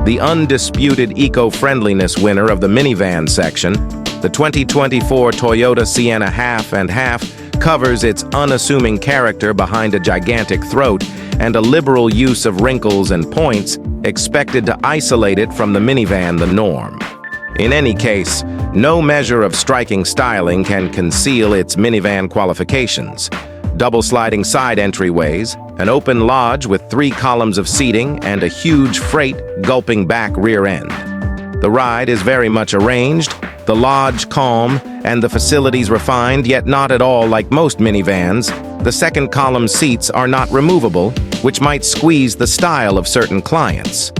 the undisputed eco-friendliness winner of the minivan section, the 2024 Toyota Sienna Half and Half covers its unassuming character behind a gigantic throat and a liberal use of wrinkles and points expected to isolate it from the minivan the norm. In any case, no measure of striking styling can conceal its minivan qualifications. Double-sliding side entryways, an open lodge with 3 columns of seating, and a huge freight gulping back rear end. The ride is very much arranged, the lodge calm, and the facilities refined, yet not at all like most minivans. The second column seats are not removable, which might squeeze the style of certain clients.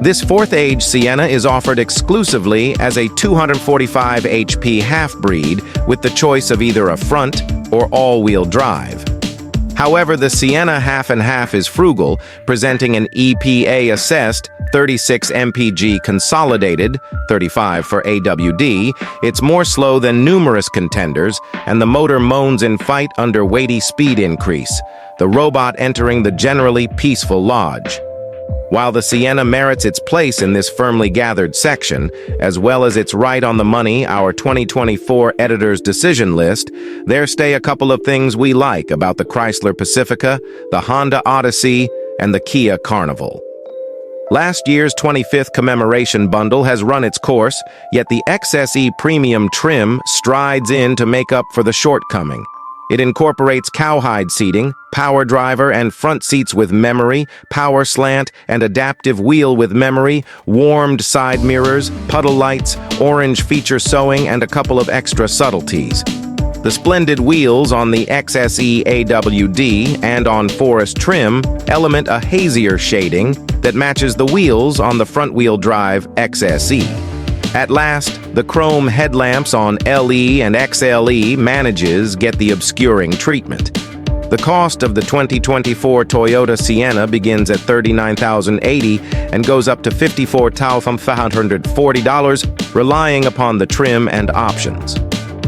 This fourth-age Sienna is offered exclusively as a 245 HP half-breed with the choice of either a front or all-wheel drive. However, the Sienna Half and Half is frugal, presenting an EPA-assessed 36 mpg consolidated, 35 for AWD. It's more slow than numerous contenders, and the motor moans in fight under weighty speed increase, the robot entering the generally peaceful lodge. While the Sienna merits its place in this firmly gathered section, as well as its right on the money, our 2024 editor's decision list, there stay a couple of things we like about the Chrysler Pacifica, the Honda Odyssey, and the Kia Carnival. Last year's 25th commemoration bundle has run its course, yet the XSE premium trim strides in to make up for the shortcoming. It incorporates cowhide seating, power driver and front seats with memory, power slant and adaptive wheel with memory, warmed side mirrors, puddle lights, orange feature sewing, and a couple of extra subtleties. The splendid wheels on the XLE AWD and on forest trim element a hazier shading that matches the wheels on the front-wheel drive XSE. At last, the chrome headlamps on LE and XLE manages get the obscuring treatment. The cost of the 2024 Toyota Sienna begins at $39,080 and goes up to $54,540, relying upon the trim and options.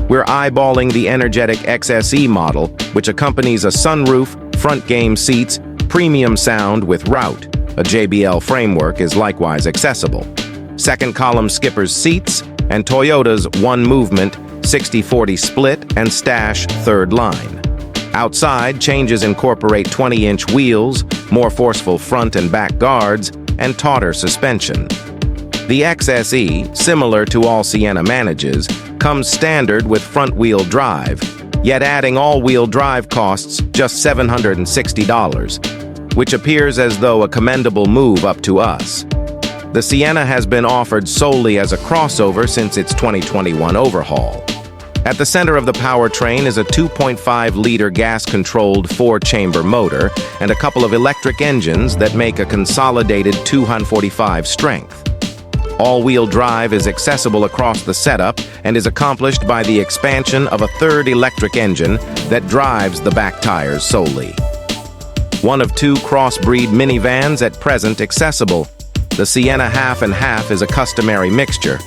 We're eyeballing the energetic XSE model, which accompanies a sunroof, front game seats, premium sound with route. A JBL framework is likewise accessible. Second column skipper's seats, and Toyota's one-movement, 60/40 split and stash third line. Outside, changes incorporate 20-inch wheels, more forceful front and back guards, and tauter suspension. The XSE, similar to all Sienna manages, comes standard with front-wheel drive, yet adding all-wheel drive costs just $760, which appears as though a commendable move up to us. The Sienna has been offered solely as a crossover since its 2021 overhaul. At the center of the powertrain is a 2.5-liter gas-controlled 4-chamber motor and a couple of electric engines that make a consolidated 245 strength. All-wheel drive is accessible across the setup and is accomplished by the expansion of a third electric engine that drives the back tires solely. One of 2 crossbreed minivans at present accessible. The Sienna Half and Half is a customary mixture,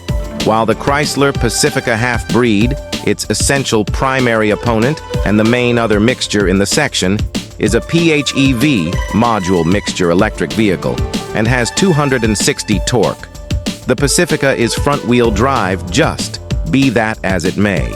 while the Chrysler Pacifica Half-Breed, its essential primary opponent and the main other mixture in the section, is a PHEV module mixture electric vehicle and has 260 torque. The Pacifica is front-wheel drive, just be that as it may.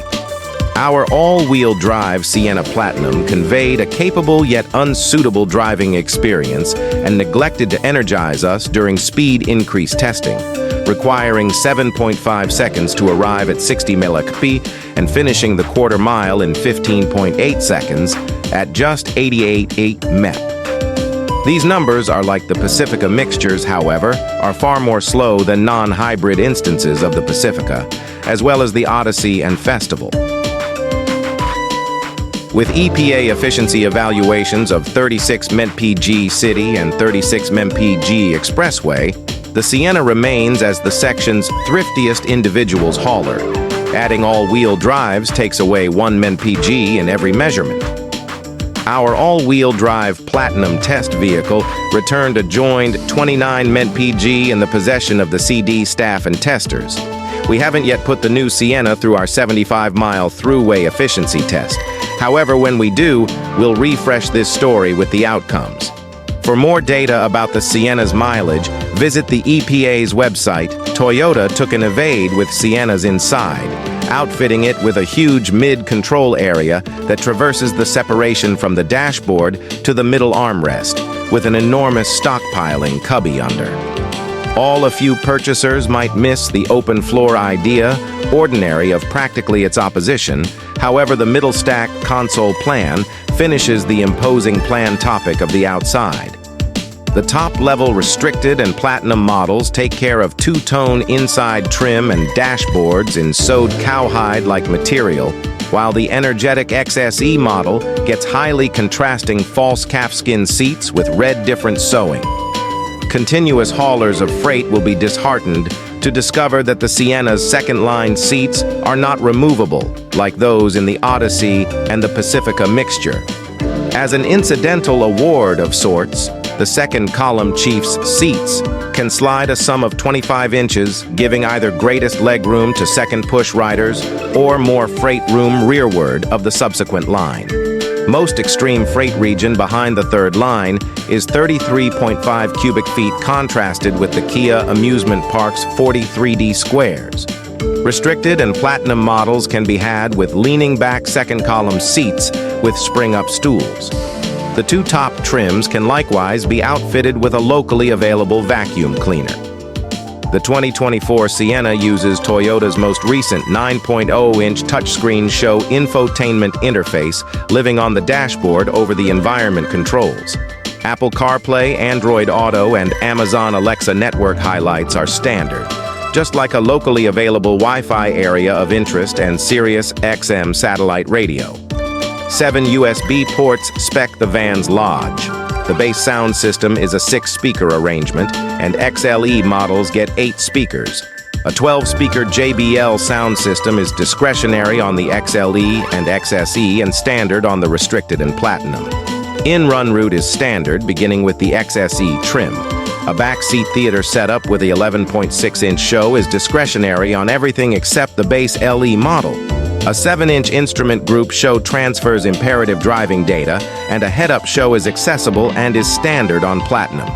Our all-wheel drive Sienna Platinum conveyed a capable yet unsuitable driving experience and neglected to energize us during speed increase testing, requiring 7.5 seconds to arrive at 60 mph and finishing the quarter mile in 15.8 seconds at just 88.8 mph. These numbers are like the Pacifica mixtures, however, are far more slow than non-hybrid instances of the Pacifica, as well as the Odyssey and Festival. With EPA efficiency evaluations of 36 mpg city and 36 mpg expressway, the Sienna remains as the section's thriftiest individuals hauler. Adding all-wheel drives takes away 1 mpg in every measurement. Our all-wheel drive Platinum test vehicle returned a joined 29 mpg in the possession of the CD staff and testers. We haven't yet put the new Sienna through our 75-mile throughway efficiency test. However, when we do, we'll refresh this story with the outcomes. For more data about the Sienna's mileage, Visit the EPA's website. Toyota took an evade with Sienna's inside, outfitting it with a huge mid-control area that traverses the separation from the dashboard to the middle armrest, with an enormous stockpiling cubby under. All a few purchasers might miss the open-floor idea, ordinary of practically its opposition. However, the middle stack console plan finishes the imposing plan topic of the outside. The top-level restricted and platinum models take care of two-tone inside trim and dashboards in sewed cowhide-like material, while the energetic XSE model gets highly contrasting false calfskin seats with red different sewing. Continuous haulers of freight will be disheartened to discover that the Sienna's second-line seats are not removable, like those in the Odyssey and the Pacifica mixture. As an incidental award of sorts, the second column Chief's seats can slide a sum of 25 inches, giving either greatest legroom to second push riders or more freight room rearward of the subsequent line. Most extreme freight region behind the third line is 33.5 cubic feet, contrasted with the Kia Amusement Park's 43D squares. Restricted and platinum models can be had with leaning back second column seats with spring-up stools. The two top trims can likewise be outfitted with a locally available vacuum cleaner. The 2024 Sienna uses Toyota's most recent 9.0-inch touchscreen show infotainment interface, living on the dashboard over the environment controls. Apple CarPlay, Android Auto, and Amazon Alexa network highlights are standard, just like a locally available Wi-Fi area of interest and Sirius XM satellite radio. 7 USB ports spec the van's lodge. The base sound system is a 6-speaker arrangement, and XLE models get 8 speakers. A 12-speaker JBL sound system is discretionary on the XLE and XSE and standard on the restricted and platinum. In-run route is standard, beginning with the XSE trim. A backseat theater setup with the 11.6-inch show is discretionary on everything except the base LE model. A 7-inch instrument group show transfers imperative driving data, and a head-up show is accessible and is standard on Platinum.